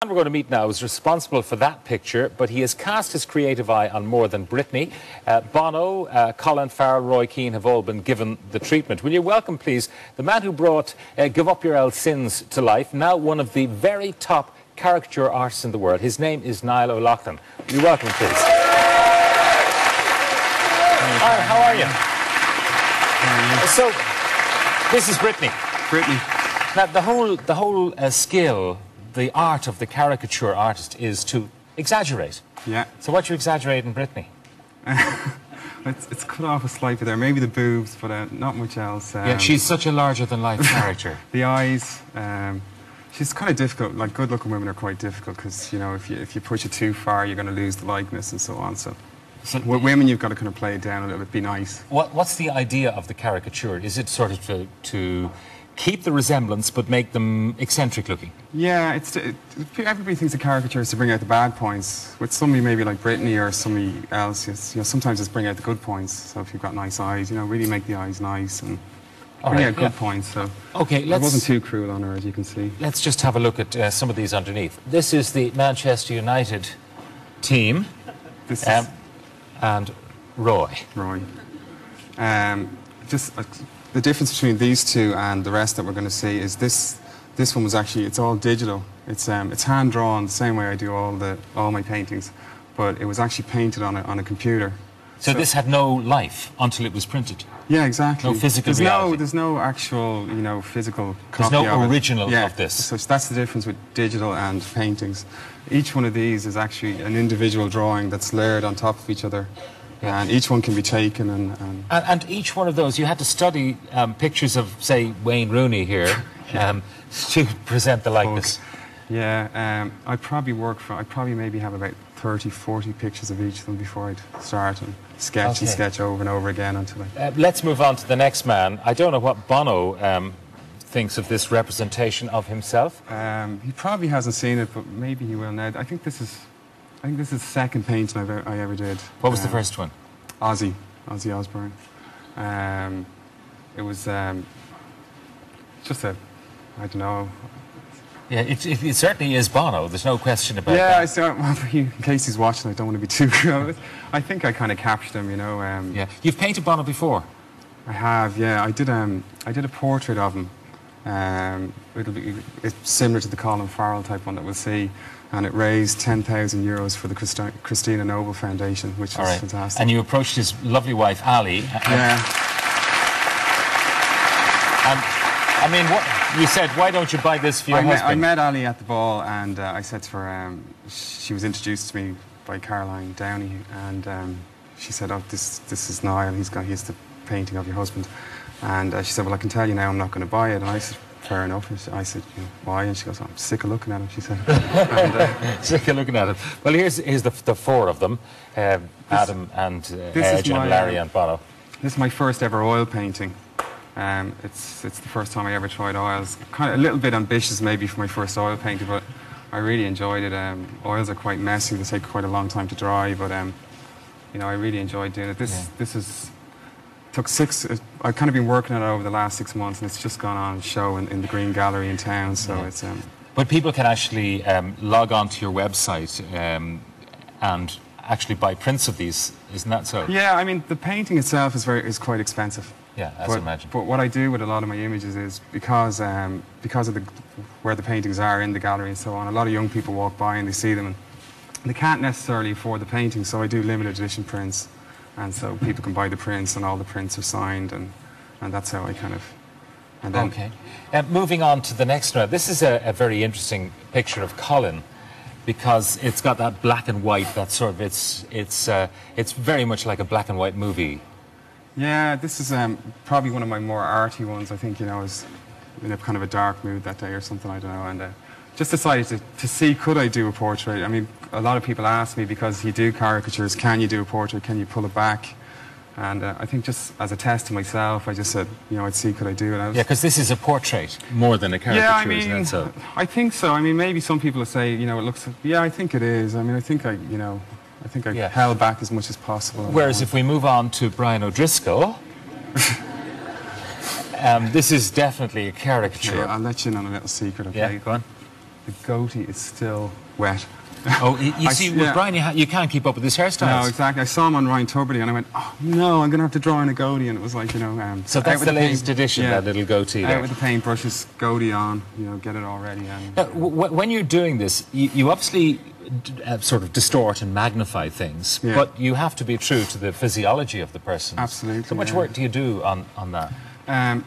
The man we're going to meet now is responsible for that picture, but he has cast his creative eye on more than Britney. Bono, Colin Farrell, Roy Keane have all been given the treatment. Will you welcome, please, the man who brought Give Up Your Old Sins to life, now one of the very top caricature artists in the world. His name is Niall O Loughlin. Will you welcome, please? Hi, how are you? So, this is Britney. Now, the whole skill, the art of the caricature artist is to exaggerate. Yeah. So what you exaggerate in Britney? It's cut off a slight bit there. Maybe the boobs, but not much else. Yeah, she's such a larger-than-life character. The eyes. She's kind of difficult. Like, good-looking women are quite difficult because, you know, if you push it too far, you're going to lose the likeness and so on. So with women, you've got to kind of play it down a little bit, be nice. What's the idea of the caricature? Is it sort of to keep the resemblance but make them eccentric looking? Yeah, everybody thinks a caricature is to bring out the bad points. With somebody maybe like Britney or somebody else, sometimes it's bring out the good points. So if you've got nice eyes, really make the eyes nice and bring out good points. So okay, I wasn't too cruel on her, as you can see. Let's just have a look at some of these underneath. This is the Manchester United team. This is and Roy. The difference between these two and the rest that we're going to see is this one was actually, it's all digital. It's hand drawn the same way I do all my paintings, but it was actually painted on a computer. So this had no life until it was printed? Yeah, exactly. No physical reality? There's no actual, physical copy of it. There's no original of this? So that's the difference with digital and paintings. Each one of these is actually an individual drawing that's layered on top of each other. Yeah. And each one can be taken and each one of those, you had to study pictures of, say, Wayne Rooney here to present the likeness. Yeah, I probably maybe have about 30, 40 pictures of each of them before I'd start and sketch and sketch over and over again until I... Let's move on to the next man. I don't know what Bono thinks of this representation of himself. He probably hasn't seen it, but maybe he will now. I think this is the second painting I ever did. What was the first one? Ozzy Osbourne. It was just I don't know. Yeah, it certainly is Bono. There's no question about that. Yeah, so, in case he's watching, I don't want to be too close. I think I kind of captured him, Yeah, you've painted Bono before. I have, yeah. I did a portrait of him. It's similar to the Colin Farrell type one that we'll see. And it raised €10,000 for the Christina Noble Foundation, which was fantastic. And you approached his lovely wife, Ali. I mean, you said, why don't you buy this for your husband? I met Ali at the ball, and I said to her, she was introduced to me by Caroline Downey, and she said, oh, this is Niall, he's the painting of your husband. And she said, well, I can tell you now I'm not going to buy it. And I said, fair enough. And I said, why? And she goes, I'm sick of looking at him, she said. Sick of looking at him. Well, here's the four of them, Adam and Edge and Larry and Bono. This is my first ever oil painting. It's the first time I ever tried oils. Kind of a little bit ambitious maybe for my first oil painting, but I really enjoyed it. Oils are quite messy. They take quite a long time to dry, but I really enjoyed doing it. This took I've kind of been working on it over the last 6 months, and it's just gone on show in the Green Gallery in town. So it's. But people can actually log on to your website and actually buy prints of these, isn't that so? Yeah, I mean the painting itself is quite expensive. Yeah, as I imagine. But what I do with a lot of my images is because of where the paintings are in the gallery and so on, a lot of young people walk by and they see them and they can't necessarily afford the painting, so I do limited edition prints. And so people can buy the prints, and all the prints are signed, and that's how I kind of... And then okay. Moving on to the next one. This is a very interesting picture of Colin, because it's got that black and white, that sort of... It's very much like a black and white movie. Yeah, this is probably one of my more arty ones. I think, I was in a kind of a dark mood that day or something, I don't know, and just decided to see, could I do a portrait? I mean, a lot of people ask me, because you do caricatures, can you do a portrait, can you pull it back? And I think just as a test to myself, I just said, I'd see, could I do it? Yeah, because this is a portrait more than a caricature, yeah, I mean, isn't it? So? I think so. I mean, maybe some people will say, it looks... Yeah, I think it is. I mean, I think I held back as much as possible. Whereas if we move on to Brian O'Driscoll... this is definitely a caricature. Yeah, I'll let you in on a little secret, okay? Yeah, go on. the goatee is still wet. Oh, you see, with Brian, you can't keep up with his hairstyles. No, exactly. I saw him on Ryan Tuberty and I went, oh no, I'm going to have to draw in a goatee. And it was like, you know... so that's the latest edition, that little goatee there. Out with the paintbrushes, goatee on, you know, get it all ready. And, now, when you're doing this, you obviously sort of distort and magnify things, but you have to be true to the physiology of the person. Absolutely. So much work do you do on that?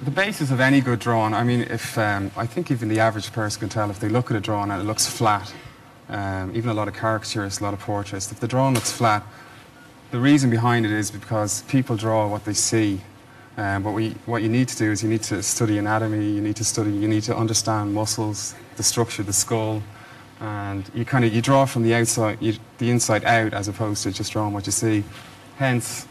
The basis of any good drawing, I mean, if I think even the average person can tell if they look at a drawing and it looks flat, even a lot of caricaturists, a lot of portraits, if the drawing looks flat, the reason behind it is because people draw what they see. But what you need to do is you need to study anatomy, you need to understand muscles, the structure of the skull, and you draw from the outside, the inside out, as opposed to just drawing what you see. Hence,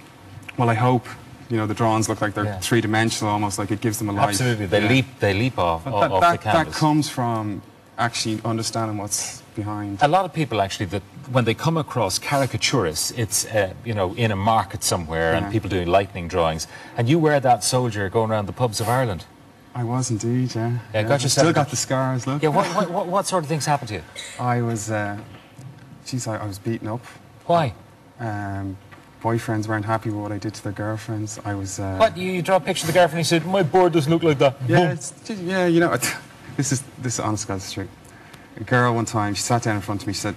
well, I hope, you know, the drawings look like they're three-dimensional, almost like it gives them a life. Absolutely, they leap off the canvas. That comes from actually understanding what's behind. A lot of people actually, that when they come across caricaturists, it's you know, in a market somewhere and people doing lightning drawings, and you were that soldier going around the pubs of Ireland. I was indeed, yeah. Got yourself still got the scars, look. Yeah, what sort of things happened to you? I was, I was beaten up. Why? Boyfriends weren't happy with what I did to their girlfriends. I was... What, you draw a picture of the girlfriend and you said, my board doesn't look like that. Yeah, you know, this is honest God's truth. A girl one time, she sat down in front of me, she said,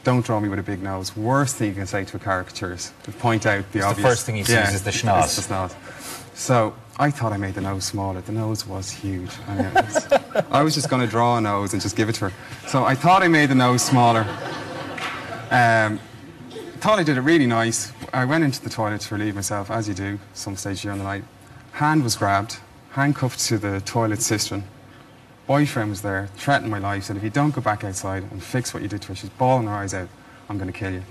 don't draw me with a big nose. Worst thing you can say to a caricaturist, to point out the obvious. The first thing he sees is the schnoz. It's the schnoz. So I thought I made the nose smaller. The nose was huge. I was just going to draw a nose and just give it to her. So I thought I made the nose smaller. Thought I did it really nice. I went into the toilet to relieve myself, as you do, some stage during the night. Hand was grabbed, handcuffed to the toilet cistern. Boyfriend was there, threatened my life, said if you don't go back outside and fix what you did to her, she's bawling her eyes out, I'm going to kill you.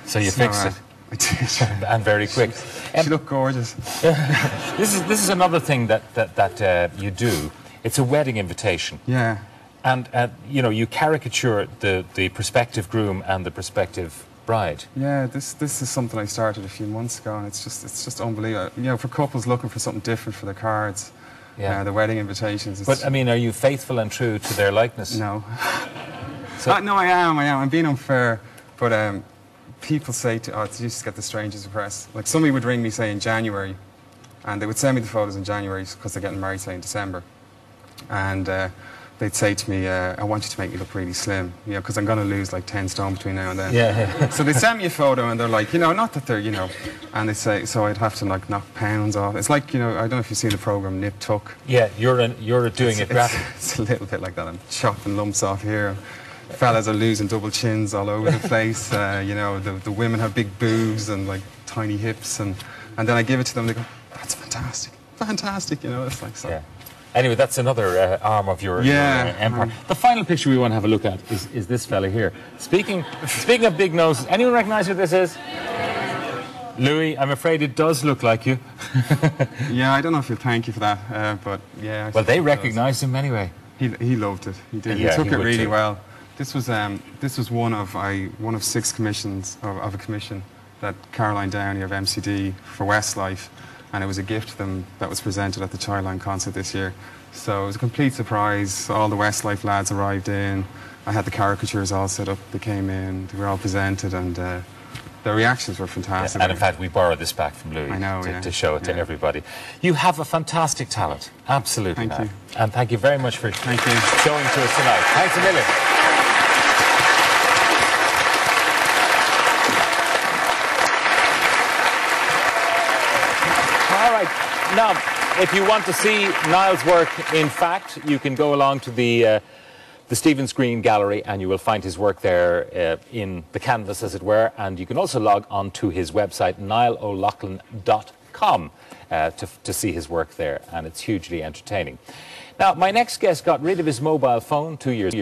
So you fixed it? I did. And very quick. She looked gorgeous. This is another thing that you do. It's a wedding invitation. Yeah. And you know, you caricature the prospective groom and the prospective bride. Yeah, this is something I started a few months ago, and it's just unbelievable. You know, for couples looking for something different for their cards, the wedding invitations. But I mean, are you faithful and true to their likeness? No. So, no, I am. I'm being unfair, but people say you just get the strangest press. Like somebody would ring me, say in January, and they would send me the photos in January because they're getting married, say in December, and they'd say to me, I want you to make me look really slim, you know, because I'm going to lose like 10 stone between now and then. Yeah. So they send me a photo and they're like, you know, not that they're, you know, and they say, so I'd have to like knock pounds off. It's like, you know, I don't know if you've seen the program Nip Tuck. Yeah, you're doing it graphic. It's a little bit like that. I'm chopping lumps off here. Fellas are losing double chins all over the place. You know, the women have big boobs and like tiny hips, and then I give it to them. They go, that's fantastic, fantastic. You know, it's like so. Yeah. Anyway, that's another arm of your empire. The final picture we want to have a look at is this fella here. Speaking of big noses, anyone recognise who this is? Louis, I'm afraid it does look like you. Yeah, I don't know if he'll thank you for that, but yeah. Well, they recognised him anyway. He loved it. He did. Yeah, he took it really too. well. This was one of 6 commissions of a commission that Caroline Downey of MCD for Westlife, and it was a gift to them that was presented at the Childline concert this year. So it was a complete surprise. All the Westlife lads arrived in. I had the caricatures all set up. They came in. They were all presented, and the reactions were fantastic. Yeah, and in fact, we borrowed this back from Louis to show it to everybody. You have a fantastic talent. Absolutely. Thank you. And thank you very much for showing you. to us tonight. Thanks a million. Now, if you want to see Niall's work, in fact, you can go along to the Stephen's Green Gallery and you will find his work there in the canvas, as it were. And you can also log on to his website, niallolaughlin.com, to see his work there. And it's hugely entertaining. Now, my next guest got rid of his mobile phone 2 years